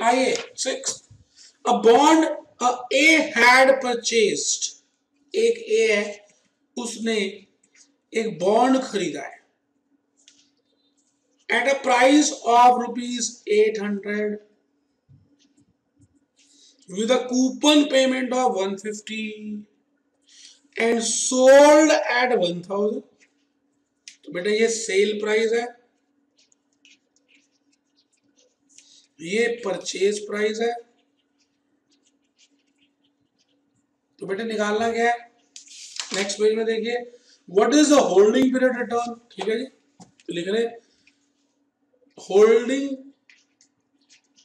आइए 6, a bond A had purchased, एक A है, उसने एक बॉन्ड खरीदा है at a price of ₹800 with a coupon payment of 150 and sold at 1000. तो बेटा ये सेल प्राइस है, ये परचेज प्राइस है, तो बेटा निकालना क्या है? नेक्स्ट पेज में देखिए, what is the holding period return. ठीक है जी, तो लिख रहे holding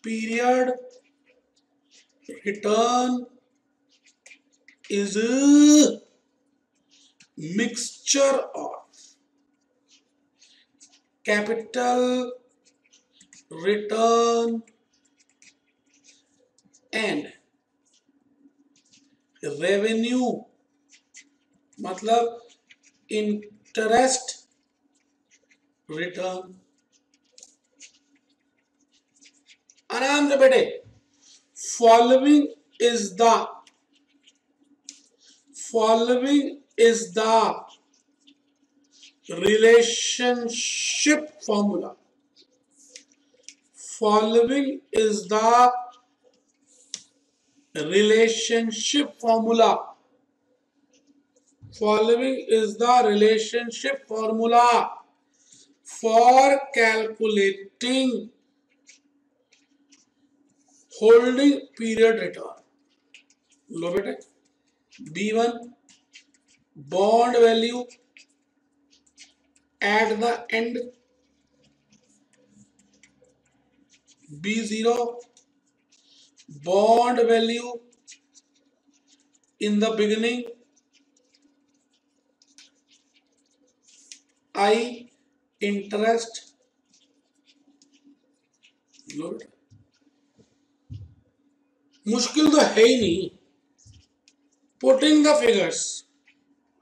period return is mixture of capital return and revenue, मतलब इंटरेस्ट रिटर्न। आराम से बेटे, following is the relationship formula, following is the relationship formula, following is the relationship formula for calculating holding period return. लो बेटे, B1 bond value at the end, B0 bond value in the beginning, I interest load। मुश्किल तो है ही नहीं। Putting the figures,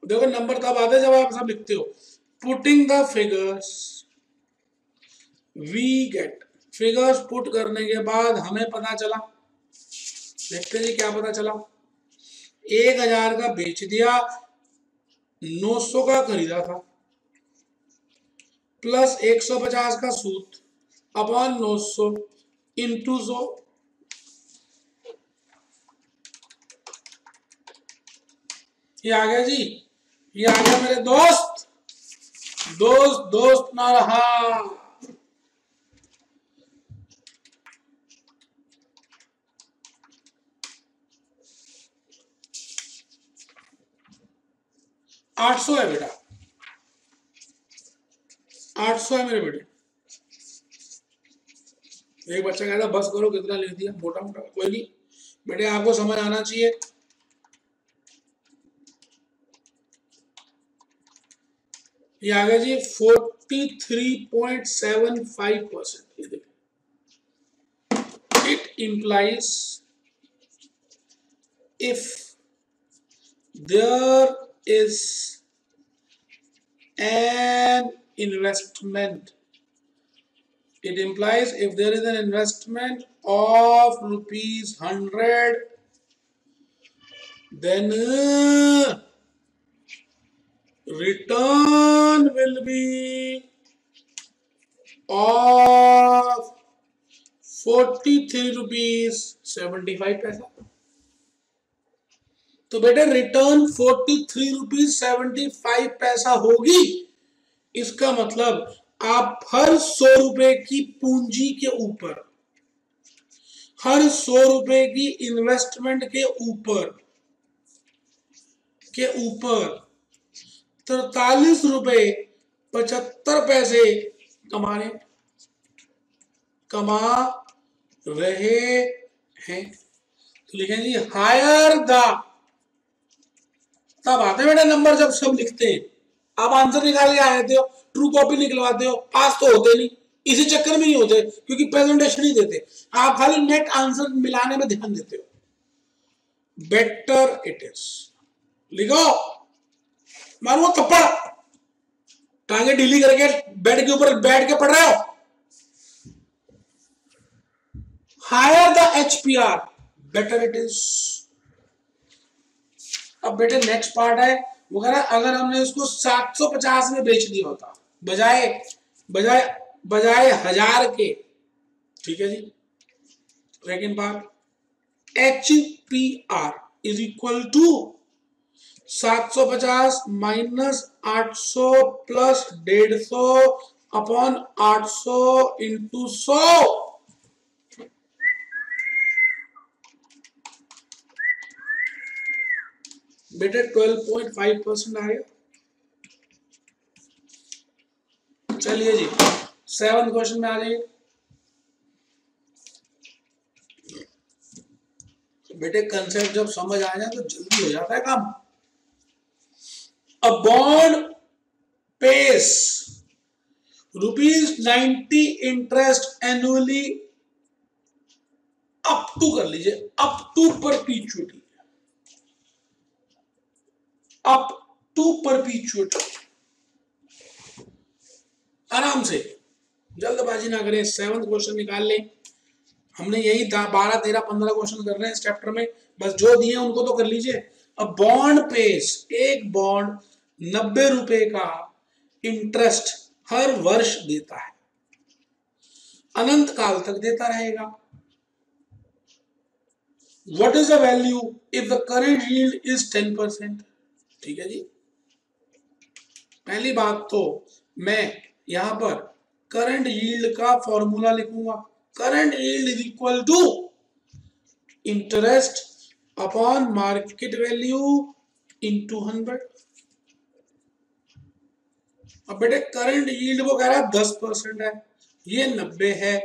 देखो number तब आते जब आप सब लिखते हो। Putting the figures we get, figures put करने के बाद हमें पता चला, देखते हैं क्या पता चला। 1000 का बेच दिया, 900 का खरीदा था, प्लस 150 का सूद अपॉन 900 इंटू 100। ये आ गया जी, ये आ गया मेरे दोस्त। दोस्त ना रहा। $800 है बेटा, 800 है मेरे बेटे। एक बच्चा कहता बस करो, कितना लिख दिया मोटा मोटा। कोई नहीं बेटे, आपको समझ आना चाहिए। ये आ गया जी 43.75%। It implies if there is an investment, it implies if there is an investment of ₹100, then return will be of ₹43.75। तो बेटे रिटर्न ₹43.75 होगी। इसका मतलब आप हर 100 रुपए की पूंजी के ऊपर, हर 100 रुपए की इन्वेस्टमेंट के ऊपर 43.75 कमा रहे हैं। तो लिखेंगे हायर द, तब आते बेटा नंबर जब सब लिखते हैं। आप आंसर निकाल के आ जाते हो, ट्रू कॉपी निकलवाते हो, पास तो होते नहीं, इसी चक्कर में नहीं होते क्योंकि प्रेजेंटेशन नहीं देते। आप खाली नेट आंसर मिलाने में ध्यान देते हो। बेटर इट इज, लिखो, मारो थप्पड़, टांगे ढीली करके बेड के ऊपर बैठ के पढ़ रहे हो। Higher the HPR better it is. अब बेटे नेक्स्ट पार्ट है, वो कह रहा है अगर हमने उसको 750 में बेच दिया होता बजाय बजाय बजाय 1000 के, ठीक है जी। Second part, HPR is equal to 750 minus 800 plus 150 upon 800 into 100। बेटे 12.5% आएगा। चलिए जी 7 क्वेश्चन में आ जाइए। बेटे कंसेप्ट जब समझ आ जाए तो जल्दी हो जाता है काम। A bond pays ₹90 interest annually up to, कर लीजिए up to perpetually, up to perpetually. आराम से, जल्दबाजी ना करें, 7th क्वेश्चन निकाल लें। हमने यही 12, 13, 15 क्वेश्चन कर रहे हैं इस चैप्टर में, बस जो दिए उनको तो कर लीजिए। अब बॉन्ड पेस, एक बॉन्ड 90 रुपए का इंटरेस्ट हर वर्ष देता है, अनंत काल तक देता रहेगा। What is the value if the current yield is 10%? ठीक है जी। पहली बात तो मैं यहां पर करंट यील्ड का फॉर्मूला लिखूंगा। Current yield is equal to interest upon market value into 100। अब बेटे करंट यील्ड वो कह रहा है 10% है, ये 90 है,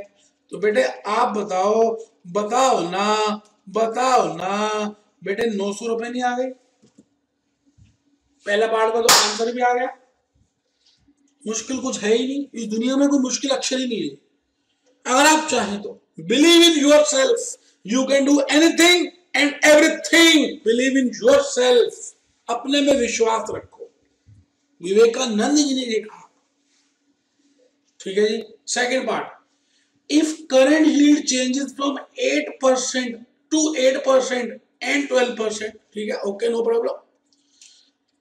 तो बेटे आप बताओ, बताओ ना, बताओ ना। बेटे 900 रुपए नहीं आ गए? पहला पार्ट का तो आंसर भी आ गया। मुश्किल कुछ है ही नहीं, इस दुनिया में कोई मुश्किल अक्षर ही नहीं है। अगर आप चाहें तो believe in your self, you can do anything and everything. Believe in your self, अपने में विश्वास रखो, विवेकानंद जी ने ये कहा। ठीक है जी। Second part, if current yield changes from 8% to 8% and 12%, ठीक है, okay, no problem.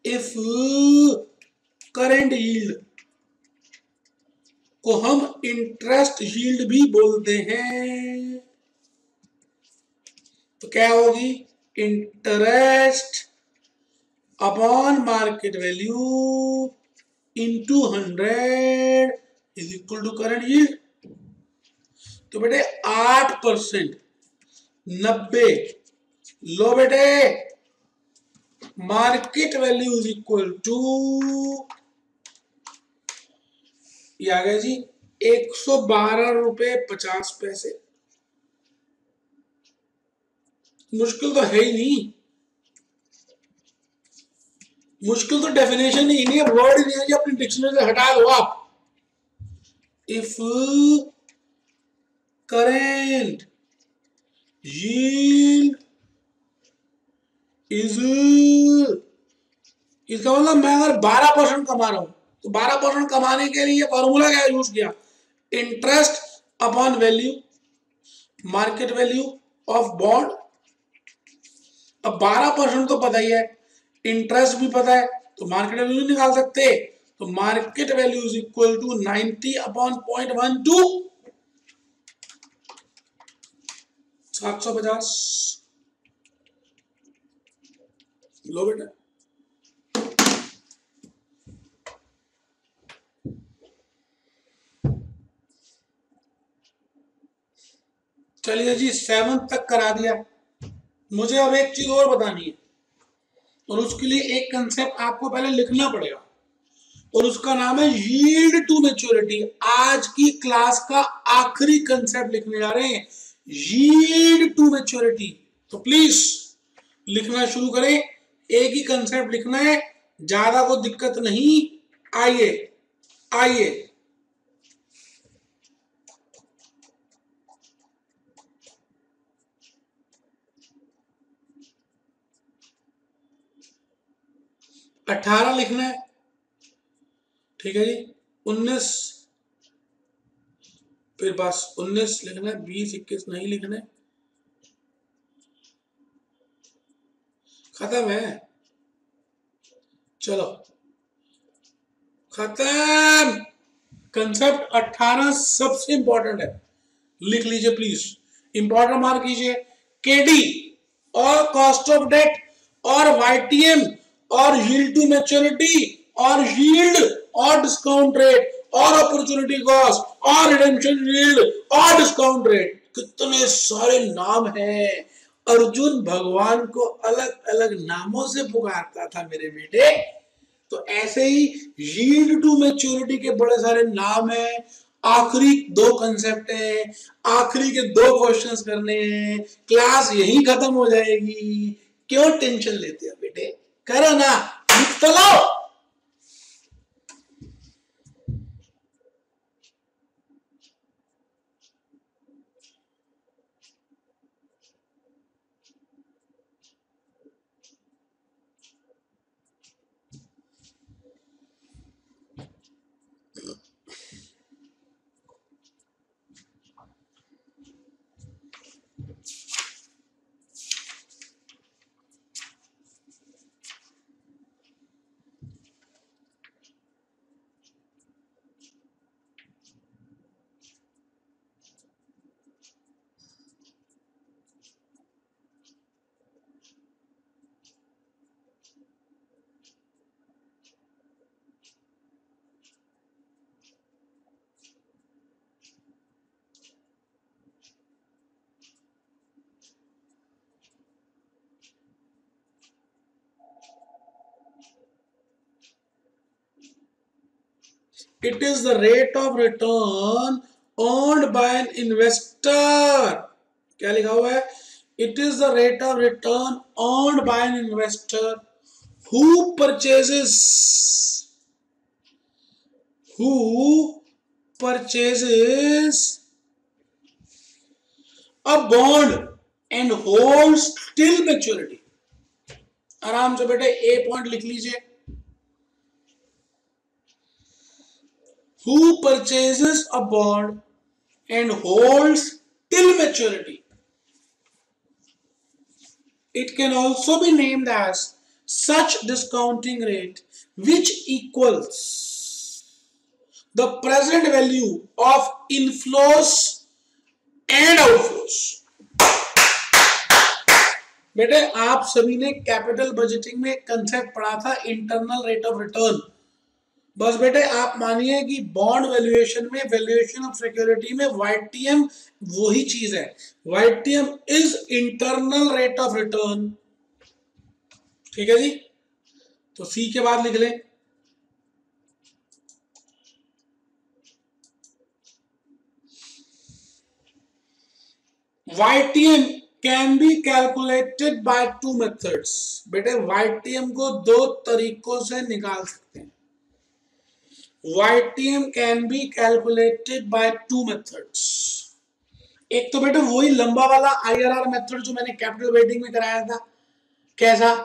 If current yield को हम इंटरेस्ट यील्ड भी बोलते हैं, तो क्या होगी? Interest upon market value into 100 is equal to current yield. तो बेटे 8%, 90, लो बेटे, market value is equal to, ये आ गया जी 112 रुपए 50 पैसे। मुश्किल तो है ही नहीं, मुश्किल तो डेफिनेशन ही नहीं है, वर्ड ही नहीं है, अपनी डिक्शनरी से हटा दो आप। इफ करेंट यील्ड इज, इसका मतलब मैं अगर 12% कमा रहा हूं तो 12% कमाने के लिए फॉर्मूला क्या यूज किया? Interest upon value, market value of bond. अब 12% तो पता ही है, इंटरेस्ट भी पता है, तो मार्केट वैल्यू निकाल सकते। तो market value is equal to 90 upon 0.12, 750। लो बेटा, चलिए जी 7 तक करा दिया। मुझे अब एक चीज और बतानी है, और उसके लिए एक कंसेप्ट आपको पहले लिखना पड़ेगा, और उसका नाम है यील्ड टू मैच्योरिटी। आज की क्लास का आखिरी कंसेप्ट लिखने जा रहे हैं, यील्ड टू मैच्योरिटी। तो प्लीज लिखना शुरू करें, एक ही कंसेप्ट लिखना है, ज्यादा को दिक्कत नहीं। आइए आइए, अठारह लिखना है, ठीक है जी। 19, फिर बस 19 लिखना है, 20 21 नहीं लिखने, खत्म है, चलो खत्म। कंसेप्ट 18 सबसे इंपॉर्टेंट है, लिख लीजिए प्लीज, इंपॉर्टेंट मार्क कीजिए। केडी और कॉस्ट ऑफ डेट और वाईटीएम और यील्ड टू मैच्योरिटी और यील्ड और डिस्काउंट रेट और अपॉर्चुनिटी कॉस्ट और रिडेम्पशन यील्ड और डिस्काउंट रेट, कितने सारे नाम हैं। अर्जुन भगवान को अलग अलग नामों से पुकारता था मेरे बेटे। तो ऐसे ही यील्ड टू मैच्योरिटी के बड़े सारे नाम हैं। आखिरी दो कंसेप्ट हैं, आखिरी के दो क्वेश्चंस करने हैं, क्लास यही खत्म हो जाएगी। क्यों टेंशन लेते हो बेटे, करो ना, लिख तो लो। It is the rate of return earned by an investor. क्या लिखा हुआ है? It is the rate of return earned by an investor who purchases a bond and holds till maturity. आराम से बेटे ए पॉइंट लिख लीजिए। Who purchases a bond and holds till maturity. It can also be named as such discounting rate which equals the present value of inflows and outflows. बेटे आप सभी ने capital budgeting में कंसेप्ट पढ़ा था इंटरनल रेट ऑफ रिटर्न। बस बेटे आप मानिए कि बॉन्ड वैल्यूएशन में, वैल्यूएशन ऑफ सिक्योरिटी में वाईटीएम वही चीज है। YTM is internal rate of return. ठीक है जी, तो सी के बाद लिख लें YTM can be calculated by two methods. बेटे YTM को दो तरीकों से निकाल सकते हैं। YTM can be calculated by two methods. एक तो बेटे वही लंबा वाला IRR मेथड जो मैंने कैपिटल वेटिंग में कराया था। कैसा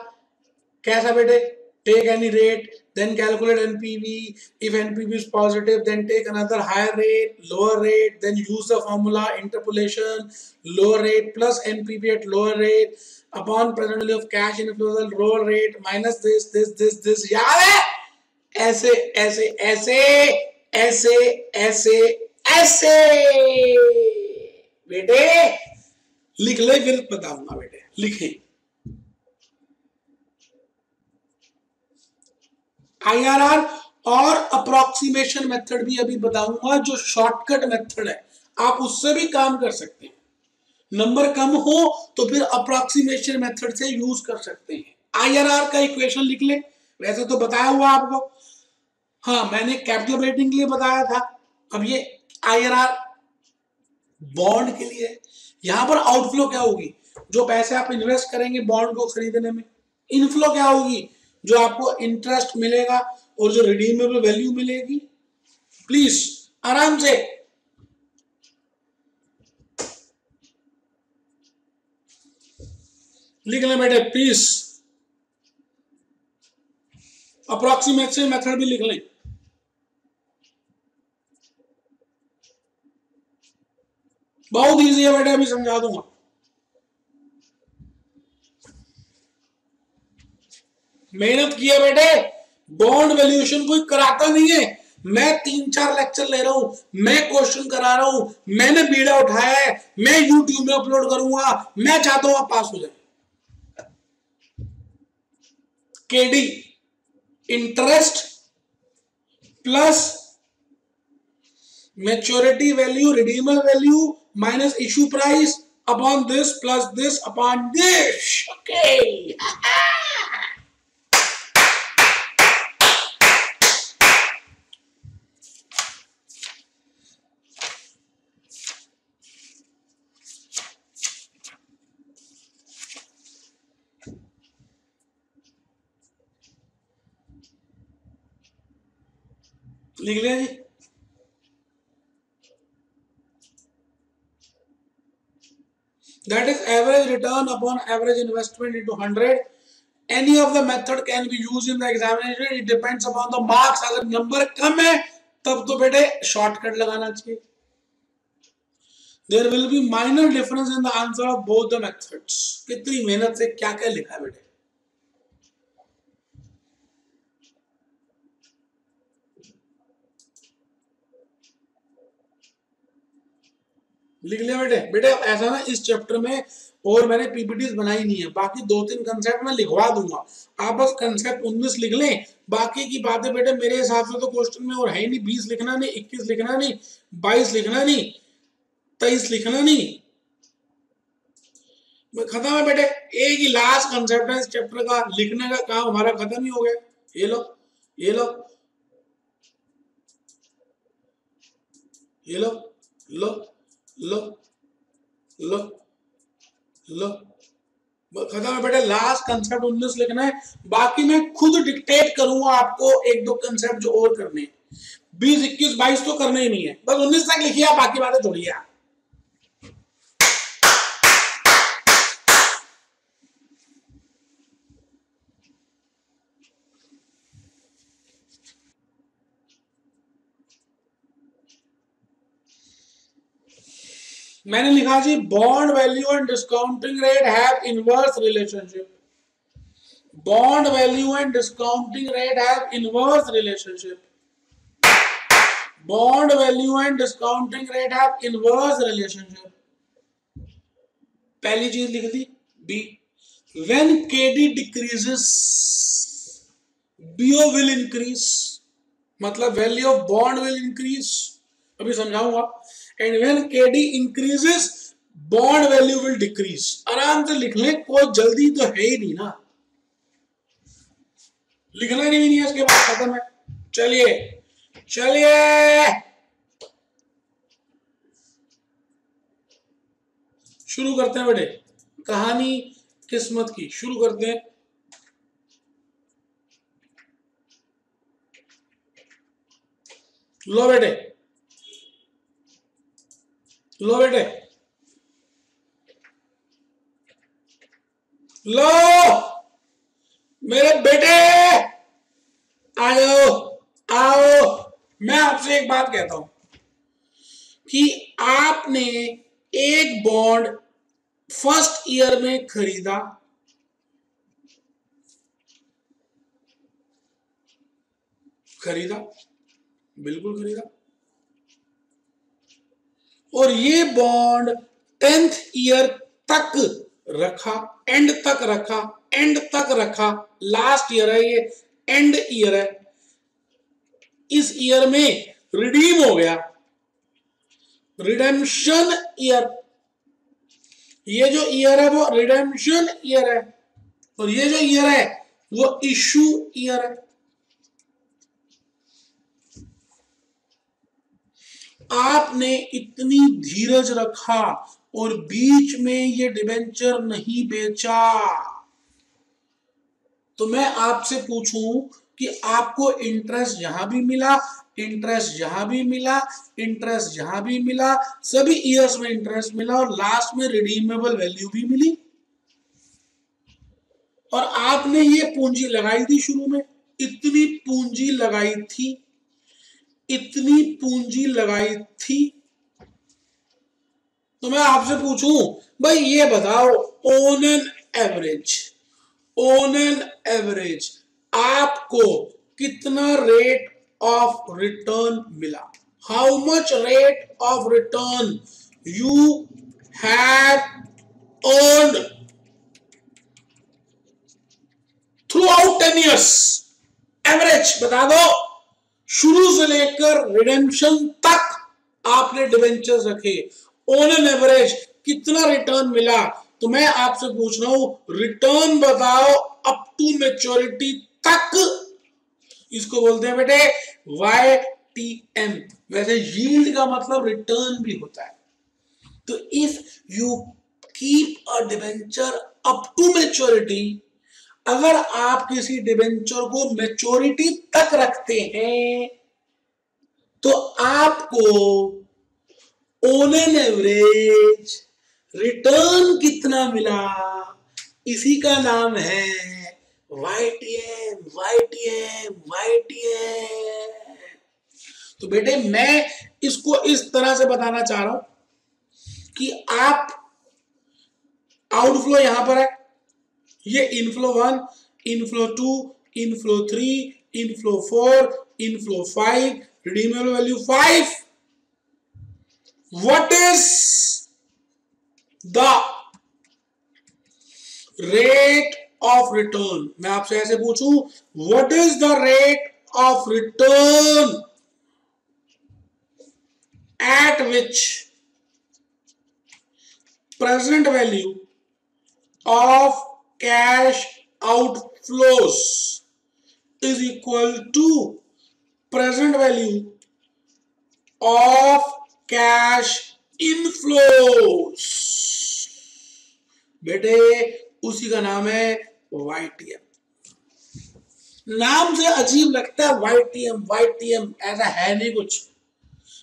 कैसा बेटे? Take any rate, then calculate NPV. If NPV is positive, then take another higher rate, lower rate, then use the formula interpolation, lower rate plus NPV at lower rate upon present value of cash inflows, lower rate minus this. याद है? ऐसे ऐसे ऐसे ऐसे ऐसे ऐसे बेटे लिख ले, फिर बताऊंगा बेटे, लिखें। IRR और अप्रोक्सीमेशन मेथड भी अभी बताऊंगा, जो शॉर्टकट मेथड है, आप उससे भी काम कर सकते हैं। नंबर कम हो तो फिर अप्रोक्सीमेशन मेथड से यूज कर सकते हैं। IRR का इक्वेशन लिख ले, वैसे तो बताया हुआ आपको, हाँ मैंने कैपिटल रेटिंग के लिए बताया था। अब ये IRR बॉन्ड के लिए, यहां पर आउटफ्लो क्या होगी? जो पैसे आप इन्वेस्ट करेंगे बॉन्ड को खरीदने में। इनफ्लो क्या होगी? जो आपको इंटरेस्ट मिलेगा और जो रिडीमेबल वैल्यू मिलेगी। प्लीज आराम से लिख लें बेटे, प्लीज अप्रोक्सीमेशन मेथड भी लिख लें। बहुत इजी है बेटे, अभी समझा दूंगा। मेहनत किया बेटे, बॉन्ड वैल्यूएशन कोई कराता नहीं है। मैं 3-4 लेक्चर ले रहा हूं, मैं क्वेश्चन करा रहा हूं, मैंने बीड़ा उठाया है, मैं यूट्यूब में अपलोड करूंगा, मैं चाहता हूं आप पास हो जाए। KD interest plus maturity value, redeemable value minus issue price upon this plus this upon this. Okay, लिख लिया जी। That is average return upon average investment into 100. Any of the method can be used in the examination. It depends upon the marks. अगर number कम है तब तो बेटे shortcut लगाना चाहिए। There will be minor difference in the answer of both the methods. कितनी मेहनत से क्या क्या लिखा है बेटे। लिख लिया बेटे। बेटे ऐसा ना, इस चैप्टर में और मैंने पीपीटीज बनाई नहीं है, बाकी 2-3 कंसेप्ट मैं लिखवा दूंगा, आप बस कंसेप्ट 19 लिख लें। बाकी की बातें बेटे मेरे हिसाब से तो क्वेश्चन में और है ही नहीं। 20 लिखना नहीं, 21 लिखना नहीं, 22 लिखना नहीं, 23 लिखना नहीं, खत्म है बेटे। एक ही लास्ट कंसेप्ट है इस चैप्टर का, लिखने का काम हमारा खत्म ही हो गया। ये लो, ये लो, ये लो, लो लो लो लो, खत्म है बेटे। लास्ट कंसेप्ट 19 लिखना है, बाकी मैं खुद डिक्टेट करूंगा आपको 1-2 कंसेप्ट जो और करने हैं। 20, 21, 22 तो करने ही नहीं है, बस 19 तक लिखिए, बाकी बातें छोड़िए। मैंने लिखा जी, bond value and discounting rate have inverse relationship. Bond value and discounting rate have inverse relationship. Bond value and discounting rate have inverse relationship. पहली चीज लिख दी। B, when KD decreases BO will increase, मतलब value of bond will increase, अभी समझाऊंगा। And when KD increases bond value will decrease. आराम से लिख लें, कोई जल्दी तो है ही नहीं ना, लिखना नहीं है, इसके बाद खत्म है। चलिए चलिए शुरू करते हैं बेटे, कहानी किस्मत की शुरू करते हैं। लो बेटे, लो बेटे, लो मेरे बेटे, आ जाओ, आओ। मैं आपसे एक बात कहता हूं कि आपने एक बॉन्ड फर्स्ट ईयर में खरीदा, बिल्कुल खरीदा, और ये बॉन्ड 10th ईयर तक रखा, एंड तक रखा, एंड तक रखा। लास्ट ईयर है ये, एंड ईयर है, इस ईयर में रिडीम हो गया, रिडेम्पशन ईयर। ये जो ईयर है वो रिडेम्पशन ईयर है, और ये जो ईयर है वो इशू ईयर है। आपने इतनी धीरज रखा और बीच में ये डिबेंचर नहीं बेचा, तो मैं आपसे पूछूं कि आपको इंटरेस्ट यहां भी मिला, इंटरेस्ट यहां भी मिला, इंटरेस्ट यहां भी मिला, सभी ईयर्स में इंटरेस्ट मिला, और लास्ट में रिडीमेबल वैल्यू भी मिली, और आपने ये पूंजी लगाई थी शुरू में, इतनी पूंजी लगाई थी, इतनी पूंजी लगाई थी, तो मैं आपसे पूछूं भाई ये बताओ, ऑन एन एवरेज आपको कितना रेट ऑफ रिटर्न मिला? How much rate of return you have earned through out 10 years? Average बता दो, शुरू से लेकर रिडेम्पशन तक आपने डिवेंचर्स रखे, ऑन एन एवरेज कितना रिटर्न मिला? तो मैं आपसे पूछ रहा हूं रिटर्न बताओ अप टू मैच्योरिटी तक, इसको बोलते हैं बेटे YTM। वैसे यील्ड का मतलब रिटर्न भी होता है। तो if you keep a debenture up to maturity, अगर आप किसी डिवेंचर को मैच्योरिटी तक रखते हैं तो आपको ऑन एन एवरेज रिटर्न कितना मिला, इसी का नाम है YTM। तो बेटे मैं इसको इस तरह से बताना चाह रहा हूं कि आप आउटफ्लो यहां पर है, ये inflow 1, inflow 2, inflow 3, inflow 4, inflow 5, redeemable value 5। What is the rate of return? मैं आपसे ऐसे पूछूं, what is the rate of return eight which present value of cash outflows is equal to present value of cash inflows? बेटे उसी का नाम है YTM। नाम से अजीब लगता है YTM, ऐसा है नहीं कुछ।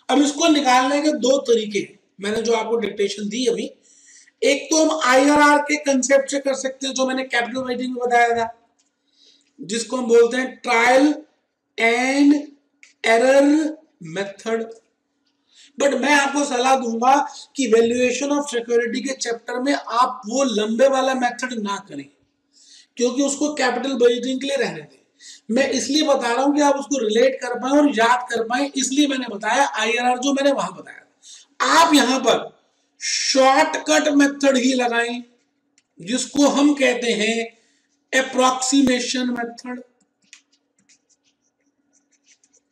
अब इसको निकालने के दो तरीके हैं, मैंने जो आपको डिक्टेशन दी अभी। एक तो हम IRR के कंसेप्ट से कर सकते हैं, जो मैंने कैपिटल राइटिंग में बताया था, जिसको हम बोलते हैं trial and error method. But मैं आपको सलाह दूंगा कि वैल्यूएशन ऑफ सिक्योरिटी के चैप्टर में आप वो लंबे वाला मेथड ना करें, क्योंकि उसको कैपिटल बजटिंग के लिए रहने दें। मैं इसलिए बता रहा हूं कि आप उसको रिलेट कर पाए और याद कर पाए, इसलिए मैंने बताया IRR जो मैंने वहां बताया। आप यहां पर शॉर्टकट मेथड ही लगाएं, जिसको हम कहते हैं अप्रॉक्सीमेशन मेथड।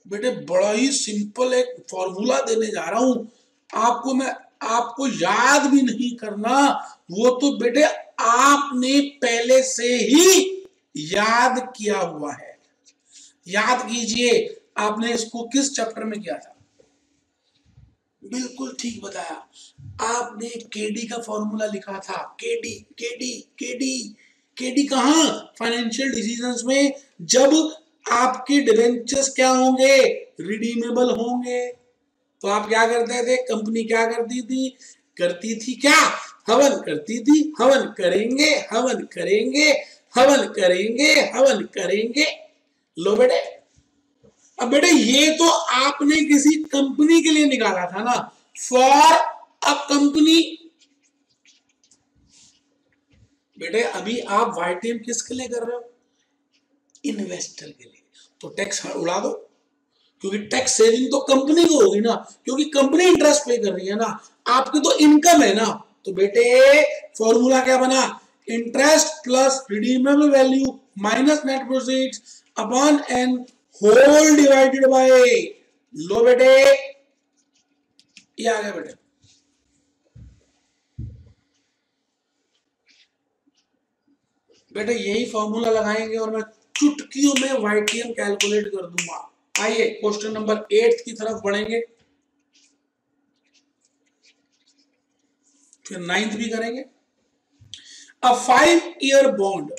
बेटे बड़ा ही सिंपल एक फॉर्मूला देने जा रहा हूं आपको, मैं आपको याद भी नहीं करना, वो तो बेटे आपने पहले से ही याद किया हुआ है। याद कीजिए, आपने इसको किस चैप्टर में किया था? बिल्कुल ठीक बताया, आपने केडी का फॉर्मूला लिखा था। केडी कहां? फाइनेंशियल डिसीजंस में, जब आपके डिवेंचर्स क्या होंगे? रिडीमेबल होंगे। तो आप क्या करते थे? कंपनी क्या करती थी क्या? हवन करती थी, हवन करेंगे। लो बेटे, अब बेटे ये तो आपने किसी कंपनी के लिए निकाला था ना, फॉर अ कंपनी। बेटे अभी आप YTM किसके लिए कर रहे हो? इन्वेस्टर के लिए। तो टैक्स उड़ा दो, क्योंकि टैक्स सेविंग तो कंपनी को होगी ना, क्योंकि कंपनी इंटरेस्ट पे कर रही है ना, आपकी तो इनकम है ना। तो बेटे फॉर्मूला क्या बना? Interest plus redeemable value minus net proceeds upon N whole divided by. लो बेटे ये आ गया बेटे। बेटे यही फॉर्मूला लगाएंगे और मैं चुटकियों में YTM कैलकुलेट कर दूंगा। आइए क्वेश्चन नंबर 8 की तरफ बढ़ेंगे, फिर 9th भी करेंगे। अ 5-year बॉन्ड,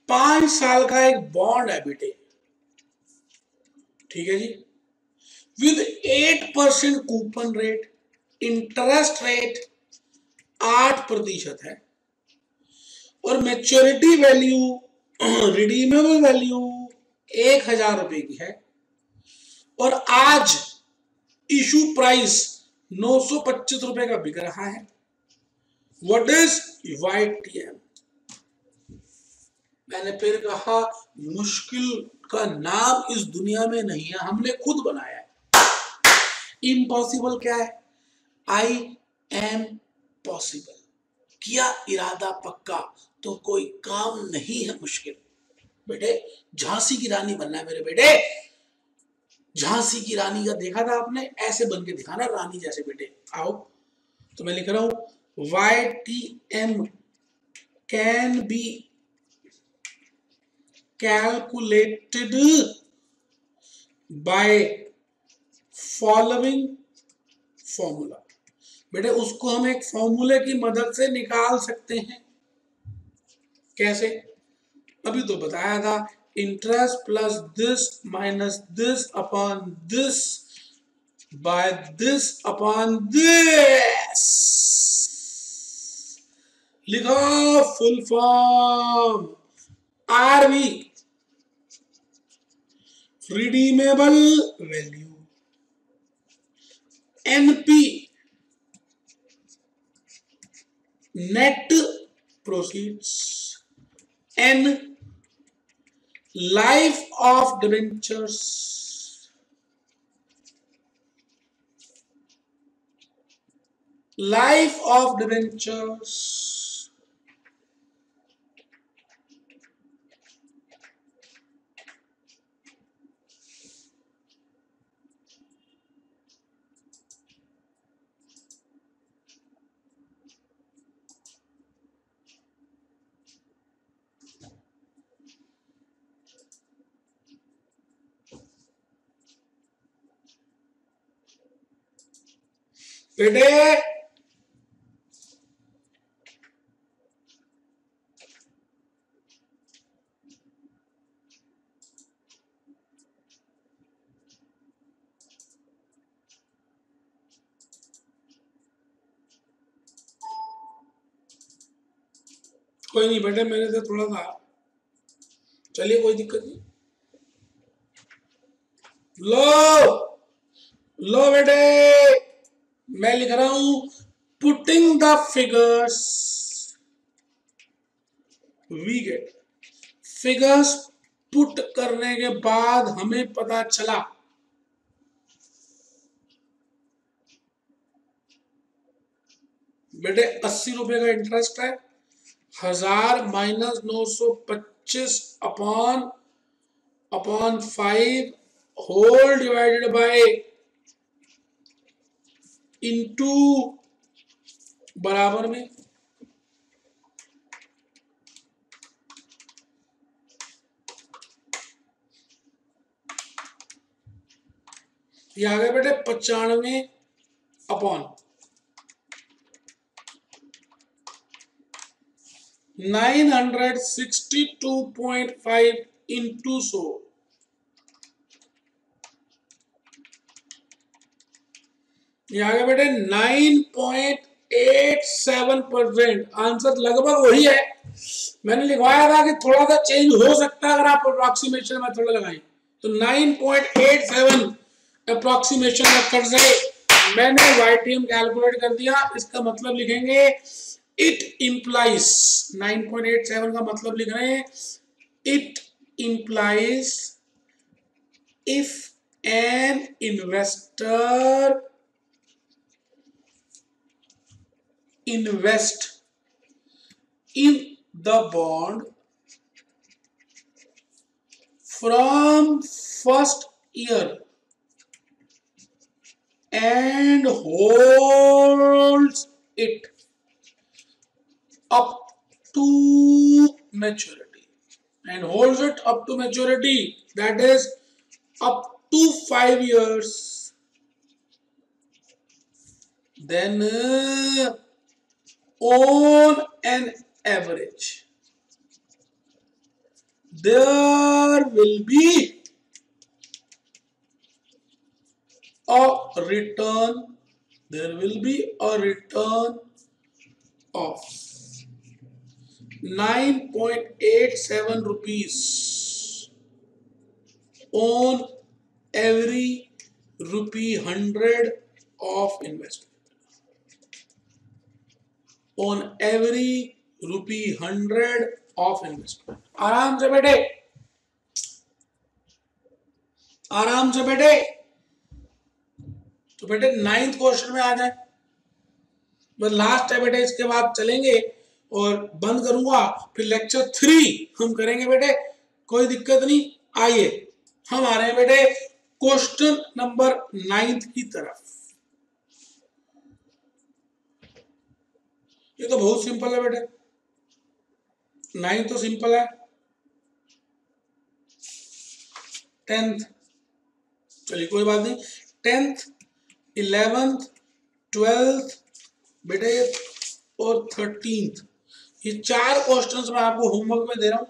5 साल का एक बॉन्ड है बेटे, ठीक है जी, with 8% coupon rate, interest rate 8% है, और मैच्योरिटी वैल्यू रिडीमेबल वैल्यू 1000 रुपए की है, और आज इशू प्राइस 925 रुपए का बिक रहा है। What is YTM? मैंने फिर कहा मुश्किल का नाम इस दुनिया में नहीं है, हमने खुद बनाया है। इम्पॉसिबल क्या है? I am possible. किया इरादा पक्का तो कोई काम नहीं है मुश्किल। बेटे झांसी की रानी बनना है मेरे बेटे। झांसी की रानी का देखा था आपने? ऐसे बन के दिखाना रानी जैसे बेटे। आओ, तो मैं लिख रहा हूं YTM can be calculated by following formula. बेटे उसको हम एक फॉर्मूले की मदद से निकाल सकते हैं। कैसे? अभी तो बताया था, interest plus this minus this upon this by this upon this. लिखो full form RV, redeemable value. NP, net proceeds. N, life of debentures. Life of debentures. बेटे कोई नहीं बेटे, मेरे से थोड़ा सा, चलिए कोई दिक्कत नहीं। लो लो बेटे, मैं लिख रहा हूं putting the figures we get. Figures put करने के बाद हमें पता चला बेटे 80 रुपए का इंटरेस्ट है। 1000 minus 925 upon 5 whole divided by into बराबर में ये आ गया बेटे 95 अपॉन 962.5 इंटू 100। ये आ गया बेटे 9.87%। आंसर लगभग वही है। मैंने लिखवाया था कि थोड़ा सा चेंज हो सकता है अगर आप अप्रोक्सीमेशन मेथड लगाएं। तो 9.87 अप्रोक्सीमेशन मेथड से मैंने YTM कैलकुलेट कर दिया। इसका मतलब लिखेंगे इट इंप्लाइज, 9.87 का मतलब लिख रहे हैं it implies if an investor invest in the bond from first year and holds it up to maturity, that is up to 5 years, then on an average there will be a return of 9.87 rupees on every rupee 100 of investment. On every ₹100 of investment. आराम से बैठे, आराम से बैठे। तो बेटे 9th question में आ जाए, बस लास्ट है बेटे, इसके बाद चलेंगे और बंद करूंगा, फिर लेक्चर 3 हम करेंगे बेटे, कोई दिक्कत नहीं। आइए हम आ रहे हैं बेटे क्वेश्चन नंबर 9 की तरफ। ये तो बहुत सिंपल है बेटे, 9 तो सिंपल है। 10th, चलिए कोई बात नहीं, 10th 11th 12th बेटे और 13th, ये 4 क्वेश्चंस मैं आपको होमवर्क में दे रहा हूं,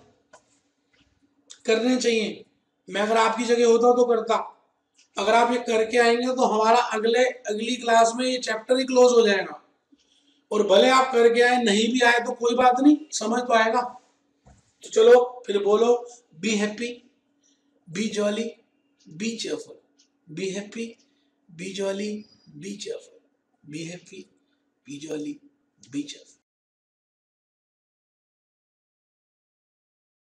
करने चाहिए। मैं अगर आपकी जगह होता तो करता। अगर आप ये करके आएंगे तो हमारा अगली क्लास में ये चैप्टर ही क्लोज हो जाएगा। और भले आप करके आए, नहीं भी आए तो कोई बात नहीं, समझ तो आएगा। तो चलो फिर बोलो, be happy, B jolly, B cheerful, be happy, B jolly, B cheerful, be happy, B jolly, B cheerful.